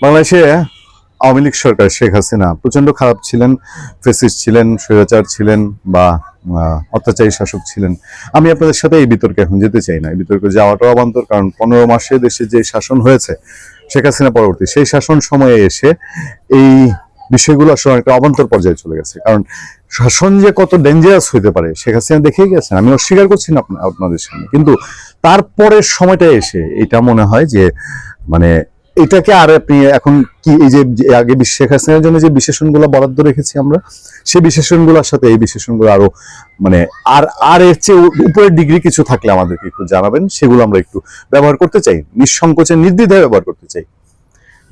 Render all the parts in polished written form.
বাংলাদেশে আওয়ামী লীগ সরকার শেখ হাসিনা প্রচন্ড খারাপ ছিলেন, ফেসিস্ট ছিলেন, স্বৈরাচার ছিলেন বা অত্যাচারী শাসক ছিলেন। আমি আপনাদের সাথে এই বিতর্কে এখন যেতে চাই না, এই বিতর্কে যাওয়াটাও অবান্তর। কারণ 15 মাসে দেশে যে শাসন হয়েছে শেখ হাসিনা পরবর্তী, সেই শাসন সময়ে এসে এই বিষয়গুলো আসলে একটা অবান্তর পর্যায়ে চলে গেছে। কারণ শাসন যে কত ডেঞ্জারাস হইতে পারে শেখ হাসিনা দেখেই গেছেন, আমি অস্বীকার করছি না আপনাদের সামনে। কিন্তু তারপরের সময়টা এসে এটা মনে হয় যে মানে এটাকে আর আপনি এখন কি এই যে আগে শেখ হাসিনার জন্য যে বিশেষণগুলো বরাদ্দ রেখেছি আমরা, সেই বিশেষণগুলোর সাথে এই বিশেষণগুলো আরো মানে আর আর এর চেয়ে উপরের ডিগ্রি কিছু থাকলে আমাদেরকে একটু জানাবেন, সেগুলো আমরা একটু ব্যবহার করতে চাই, নিঃসংকোচে নির্দ্বিধায় ব্যবহার করতে চাই।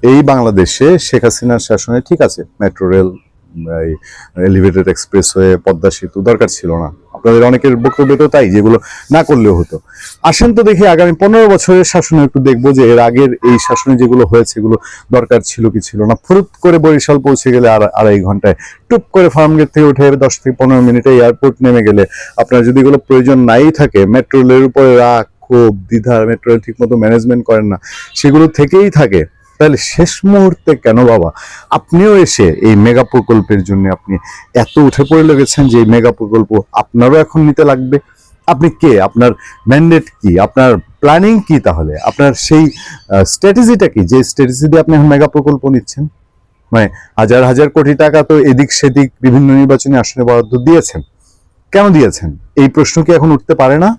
এই বাংলাদেশে শেখ হাসিনার শাসনে ঠিক আছে, metro rail, elevated expressway, Padma সেতু দরকার ছিল না। আপনাদের অনেকের বক্তব্য তো তাই, যেগুলো না করলেও হতো। আসেন তো দেখি আগামী 15 বছরের শাসনে একটু দেখবো যে এর আগের এই শাসনে যেগুলো হয়েছে এগুলো দরকার ছিল কি ছিল না। ফুরুত করে বরিশাল পৌঁছে গেলে আড়াই ঘন্টায়, টুপ করে ফার্মগেট থেকে উঠে 10 থেকে 15 মিনিটে এয়ারপোর্ট নেমে গেলে, আপনার যদি এগুলো প্রয়োজন নাই থাকে, মেট্রো রেলের উপরে রাগ, ক্ষোভ, দ্বিধা, মেট্রো রেল ঠিক মতো ম্যানেজমেন্ট করেন না, সেগুলো থেকেই থাকে, তাহলে শেষ মুহূর্তে কেন বাবা আপনিও এসে এই মেগা প্রকল্পের জন্য আপনি এত উঠে পড়ে লেগেছেন যে এই মেগা প্রকল্প আপনারও এখন নিতে লাগবে? আপনি কে? আপনার ম্যান্ডেট কি? আপনার প্ল্যানিং কি? তাহলে আপনার সেই স্ট্র্যাটেজিটা কি, যে স্ট্র্যাটেজি দিয়ে আপনি এখন মেগা প্রকল্প নিচ্ছেন? মানে হাজার হাজার কোটি টাকা তো এদিক সেদিক বিভিন্ন নির্বাচনী আসনে বরাদ্দ দিয়েছেন, কেন দিয়েছেন? এই প্রশ্ন কি এখন উঠতে পারে না?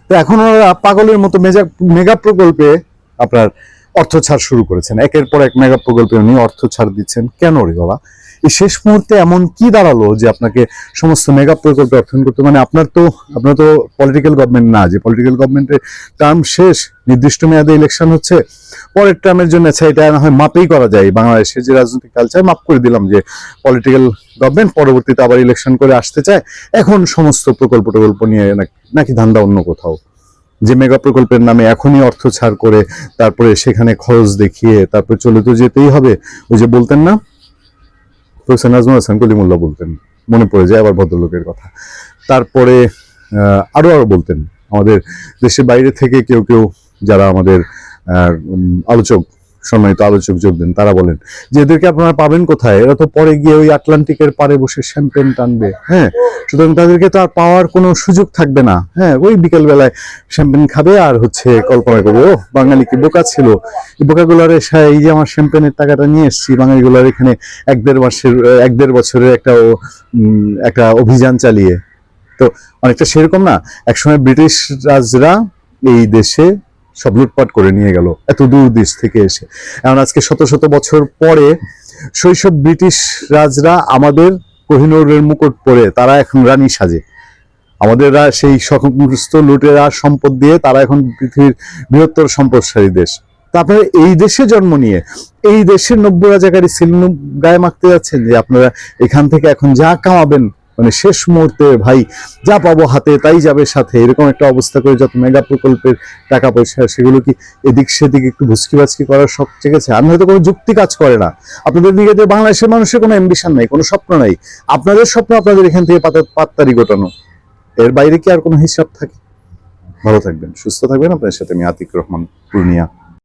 তো এখন ওরা পাগলের মতো মেগা প্রকল্পে আপনার অর্থ ছাড় শুরু করেছেন, একের পর এক মেগা প্রকল্পে উনি অর্থ ছাড় দিচ্ছেন। কেন রে বাবা? এই শেষ মুহূর্তে এমন কি দাঁড়ালো যে আপনাকে সমস্ত মেগা প্রকল্পে অর্থায়ন করতে? মানে আপনার তো পলিটিক্যাল গভর্নমেন্ট না, যে পলিটিক্যাল গভর্নমেন্টের টার্ম শেষ, নির্দিষ্ট মেয়াদে ইলেকশন হচ্ছে, পরের টার্মের জন্য আচ্ছা এটা না হয় মাপেই করা যায়, বাংলাদেশের যে রাজনৈতিক কালচার মাপ করে দিলাম যে পলিটিক্যাল গভর্নমেন্ট পরবর্তীতে আবার ইলেকশন করে আসতে চায়, এখন সমস্ত প্রকল্প নিয়ে নাকি ধান্দা অন্য কোথাও, যে মেগা প্রকল্পের নামে এখনই অর্থ ছাড় করে তারপরে সেখানে খরচ দেখিয়ে তারপরে চলে তো যেতেই হবে। ওই যে বলতেন না, প্রফেসর নাজমুল হাসান কলিমুল্লাহ বলতেন, মনে পড়ে যায় আবার ভদ্রলোকের কথা। তারপরে আরো বলতেন, আমাদের দেশের বাইরে থেকে কেউ কেউ যারা আমাদের আলোচক, সম্মানিত আলোচক যোগ দেন, তারা বলেন যে এদেরকে আপনারা পাবেন কোথায়? এরা তো পরে গিয়ে ওই আটলান্টিকের পারে বসে শ্যাম্পেন টানবে, হ্যাঁ, সুতরাং তাদেরকে তো আর পাওয়ার কোনো সুযোগ থাকবে না। হ্যাঁ, ওই বিকেল বেলায় শ্যাম্পেন খাবে আর হচ্ছে কল্পনা করবে, ও বাঙালি কি বোকা ছিল, এই বোকাগুলার এই যে আমার শ্যাম্পেনের টাকাটা নিয়ে এসেছি, বাঙালিগুলার এখানে 1-1.5 বছরের একটা অভিযান চালিয়ে। তো অনেকটা সেরকম না, একসময় ব্রিটিশ রাজরা এই দেশে সব লুটপাট করে নিয়ে গেল এত দূর দেশ থেকে এসে। এখন আজকে শত শত বছর পরে শৈশব ব্রিটিশ রাজরা আমাদের কোহিনূরের মুকুট পরে তারা এখন রানী সাজে, আমাদের সেই সমস্ত লুটেরা সম্পদ দিয়ে তারা এখন পৃথিবীর বৃহত্তর সম্পদশালী দেশ। তা আপনারা এই দেশে জন্ম নিয়ে এই দেশের 90 রাজাকারী সিলিম গায়ে মাখতে যাচ্ছেন যে আপনারা এখান থেকে এখন যা কামাবেন, মানে শেষ মুহূর্তে ভাই যা পাবো হাতে তাই যাবে সাথে, এরকম একটা অবস্থা করে যত মেগা প্রকল্পের টাকা পয়সা সেগুলো কি এদিক সেদিক একটু ভুসকি বাচকি করার শখ জেগেছে? আমি হয়তো কোনো যুক্তি কাজ করে না, আপনাদের দিকে বাংলাদেশের মানুষের কোনো অ্যাম্বিশন নাই, কোনো স্বপ্ন নাই, আপনাদের স্বপ্ন আপনাদের এখান থেকে পাত্তারি গোটানো, এর বাইরে কি আর কোনো হিসাব থাকে? ভালো থাকবেন, সুস্থ থাকবেন। আপনার সাথে আমি আতিক রহমান, পূর্ণিয়া।